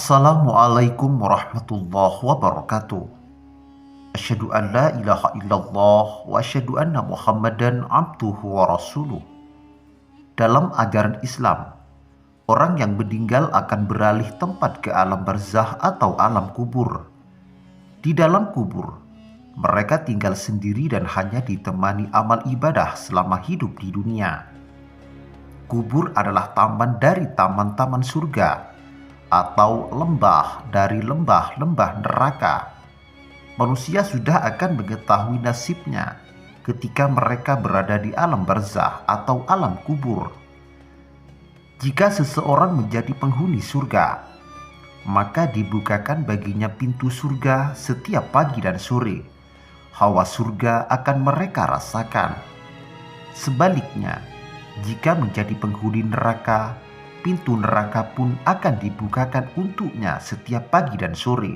Assalamualaikum warahmatullahi wabarakatuh. Asyhadu an la ilaha illallah wa asyhadu anna Muhammadan abduhu wa rasuluh. Dalam ajaran Islam, orang yang meninggal akan beralih tempat ke alam barzah atau alam kubur. Di dalam kubur, mereka tinggal sendiri dan hanya ditemani amal ibadah selama hidup di dunia. Kubur adalah taman dari taman-taman surga atau lembah dari lembah-lembah neraka. Manusia sudah akan mengetahui nasibnya ketika mereka berada di alam barzah atau alam kubur. Jika seseorang menjadi penghuni surga, maka dibukakan baginya pintu surga setiap pagi dan sore. Hawa surga akan mereka rasakan. Sebaliknya, jika menjadi penghuni neraka, pintu neraka pun akan dibukakan untuknya setiap pagi dan sore,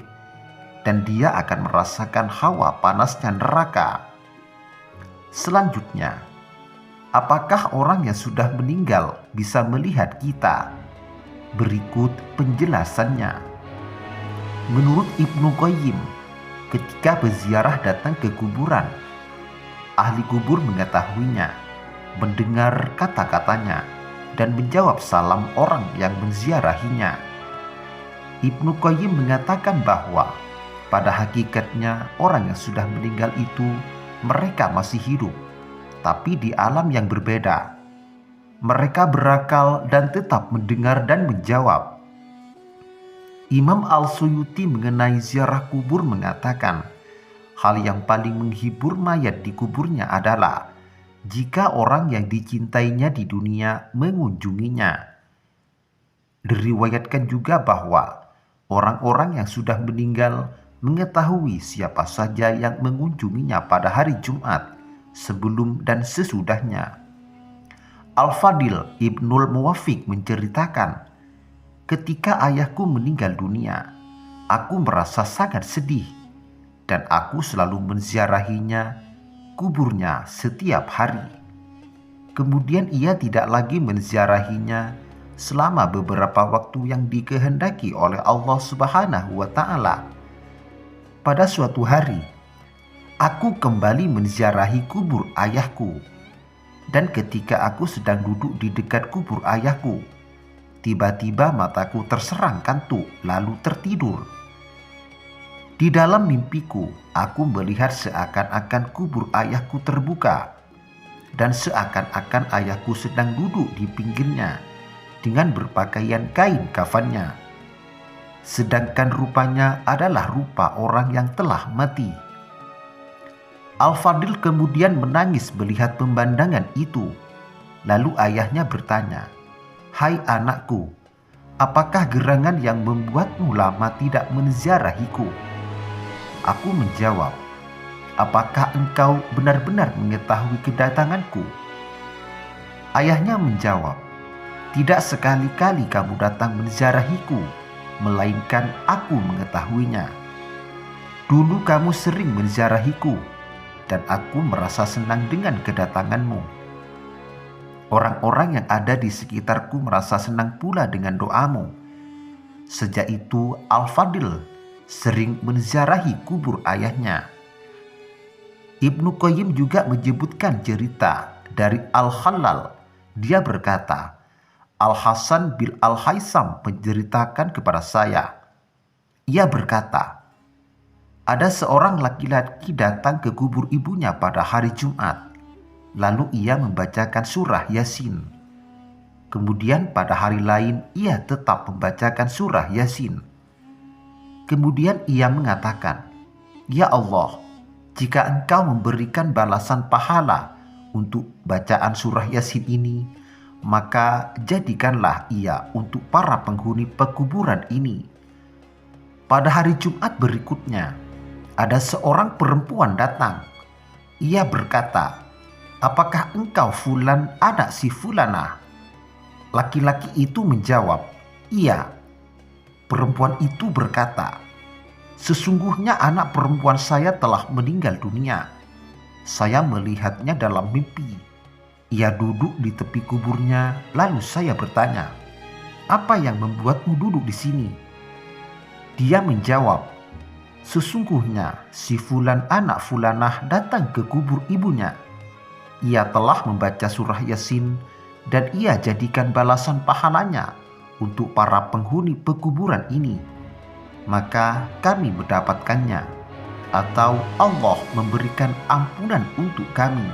dan dia akan merasakan hawa panasnya neraka. Selanjutnya, apakah orang yang sudah meninggal bisa melihat kita? Berikut penjelasannya. Menurut Ibnu Qayyim, ketika berziarah datang ke kuburan, ahli kubur mengetahuinya, mendengar kata-katanya, dan menjawab salam orang yang menziarahinya. Ibnu Qayyim mengatakan bahwa pada hakikatnya orang yang sudah meninggal itu mereka masih hidup, tapi di alam yang berbeda. Mereka berakal dan tetap mendengar dan menjawab. Imam Al-Suyuti mengenai ziarah kubur mengatakan, hal yang paling menghibur mayat di kuburnya adalah jika orang yang dicintainya di dunia mengunjunginya. Diriwayatkan juga bahwa orang-orang yang sudah meninggal mengetahui siapa saja yang mengunjunginya pada hari Jumat sebelum dan sesudahnya. Al-Fadil Ibnul Muwafiq menceritakan, ketika ayahku meninggal dunia, aku merasa sangat sedih dan aku selalu menziarahinya kuburnya setiap hari. Kemudian ia tidak lagi menziarahinya selama beberapa waktu yang dikehendaki oleh Allah Subhanahu wa Ta'ala. Pada suatu hari, aku kembali menziarahi kubur ayahku, dan ketika aku sedang duduk di dekat kubur ayahku, tiba-tiba mataku terserang kantuk lalu tertidur. Di dalam mimpiku, aku melihat seakan-akan kubur ayahku terbuka dan seakan-akan ayahku sedang duduk di pinggirnya dengan berpakaian kain kafannya. Sedangkan rupanya adalah rupa orang yang telah mati. Al-Fadil kemudian menangis melihat pemandangan itu. Lalu ayahnya bertanya, "Hai anakku, apakah gerangan yang membuatmu lama tidak menziarahiku?" Aku menjawab, "Apakah engkau benar-benar mengetahui kedatanganku?" Ayahnya menjawab, "Tidak sekali-kali kamu datang menziarahiku, melainkan aku mengetahuinya. Dulu kamu sering menziarahiku, dan aku merasa senang dengan kedatanganmu. Orang-orang yang ada di sekitarku merasa senang pula dengan doamu." Sejak itu Al-Fadil sering menziarahi kubur ayahnya. Ibnu Qayyim juga menyebutkan cerita dari Al-Khalal. Dia berkata, Al-Hasan bin Al-Haisam menceritakan kepada saya. Ia berkata, ada seorang laki-laki datang ke kubur ibunya pada hari Jumat. Lalu ia membacakan surah Yasin. Kemudian pada hari lain ia tetap membacakan surah Yasin. Kemudian ia mengatakan, "Ya Allah, jika engkau memberikan balasan pahala untuk bacaan surah Yasin ini, maka jadikanlah ia untuk para penghuni pekuburan ini." Pada hari Jumat berikutnya, ada seorang perempuan datang. Ia berkata, "Apakah engkau Fulan anak si Fulanah?" Laki-laki itu menjawab, "Iya." Perempuan itu berkata, "Sesungguhnya anak perempuan saya telah meninggal dunia. Saya melihatnya dalam mimpi. Ia duduk di tepi kuburnya, lalu saya bertanya, 'Apa yang membuatmu duduk di sini?' Dia menjawab, "Sesungguhnya si Fulan anak Fulanah datang ke kubur ibunya. Ia telah membaca surah Yasin dan ia jadikan balasan pahalanya untuk para penghuni pekuburan ini. Maka kami mendapatkannya, atau Allah memberikan ampunan untuk kami."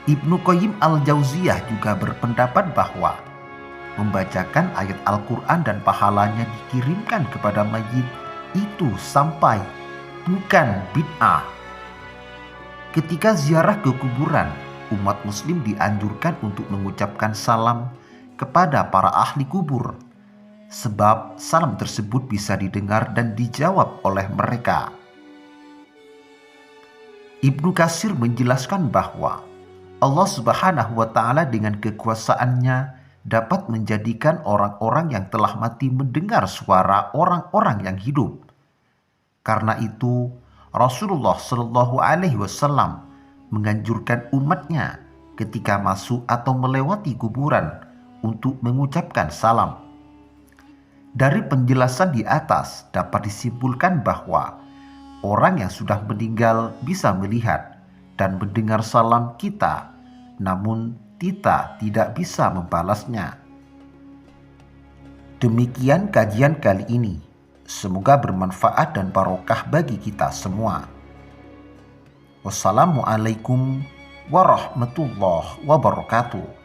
Ibnu Qayyim al-Jauziyah juga berpendapat bahwa membacakan ayat Al-Quran dan pahalanya dikirimkan kepada mayit itu sampai, bukan bid'ah. Ketika ziarah ke kuburan, umat muslim dianjurkan untuk mengucapkan salam kepada para ahli kubur, sebab salam tersebut bisa didengar dan dijawab oleh mereka. Ibnu Katsir menjelaskan bahwa Allah Subhanahu wa Ta'ala dengan kekuasaannya dapat menjadikan orang-orang yang telah mati mendengar suara orang-orang yang hidup. Karena itu, Rasulullah Shallallahu Alaihi Wasallam menganjurkan umatnya ketika masuk atau melewati kuburan untuk mengucapkan salam. Dari penjelasan di atas dapat disimpulkan bahwa orang yang sudah meninggal bisa melihat dan mendengar salam kita, namun kita tidak bisa membalasnya. Demikian kajian kali ini. Semoga bermanfaat dan barokah bagi kita semua. Wassalamualaikum warahmatullahi wabarakatuh.